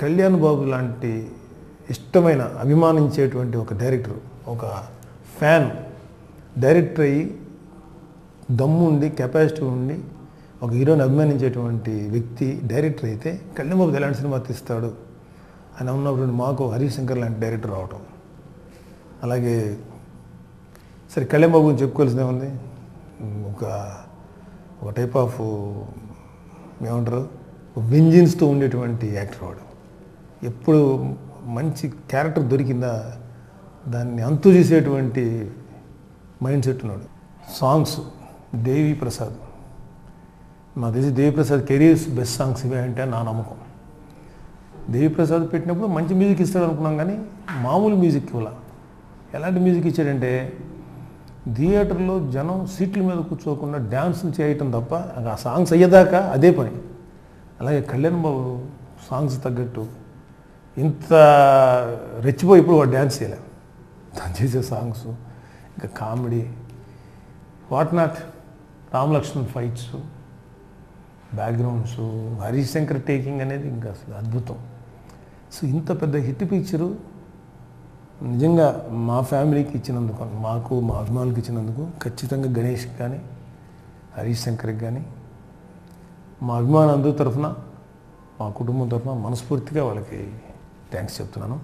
కళ్యాణ్ బాబు లాంటి ఇష్టమైన అభిమానించేటువంటి ఒక డైరెక్టర్, ఒక ఫ్యాన్ డైరెక్టర్ అయ్యి దమ్ము ఉండి కెపాసిటీ ఉండి ఒక హీరోని అభిమానించేటువంటి వ్యక్తి డైరెక్టర్ అయితే కళ్యాణ్ బాబు ఎలాంటి సినిమా తీస్తాడు అని ఉన్నప్పుడు మాకు హరీష్ శంకర్ లాంటి డైరెక్టర్ రావటం. అలాగే సరే కళ్యాణ్ బాబు గురించి చెప్పుకోవాల్సిందే ఉంది. ఒక టైప్ ఆఫ్ ఏమంటారు వెంజిన్స్తో ఉండేటువంటి యాక్టర్ వాడు. ఎప్పుడు మంచి క్యారెక్టర్ దొరికిందా దాన్ని అంతు చేసేటువంటి మైండ్ సెట్ ఉన్నాడు. సాంగ్స్ దేవి ప్రసాద్, నాకు తెలిసి దేవి ప్రసాద్ కెరీర్స్ బెస్ట్ సాంగ్స్ ఇవే అంటే నా నమ్మకం. దేవి ప్రసాద్ పెట్టినప్పుడు మంచి మ్యూజిక్ ఇస్తాడు అనుకున్నాం, కానీ మామూలు మ్యూజిక్ ఇవ్వాల. ఎలాంటి మ్యూజిక్ ఇచ్చాడంటే థియేటర్లో జనం సీట్ల మీద కూర్చోకుండా డ్యాన్సులు చేయటం తప్ప ఆ సాంగ్స్ అయ్యేదాకా అదే పని. అలాగే కళ్యాణ్ బాబు సాంగ్స్ తగ్గట్టు ఇంత రెచ్చిపోయి ఇప్పుడు వాడు డ్యాన్స్ చేయలే. తను చేసే సాంగ్స్ ఇంకా comedy what not, Ram Lakshman fights, backgrounds, Harish Shankar taking అనేది ఇంకా అసలు అద్భుతం. సో ఇంత పెద్ద హిట్ పిక్చరు నిజంగా మా ఫ్యామిలీకి ఇచ్చినందుకు, మాకు మా అభిమానులకు ఇచ్చినందుకు ఖచ్చితంగా గణేష్కి కానీ హరీష్ శంకర్కి కానీ మా అభిమానులందరి తరఫున మా కుటుంబం తరఫున మనస్ఫూర్తిగా వాళ్ళకి థ్యాంక్స్ చెప్తున్నాను.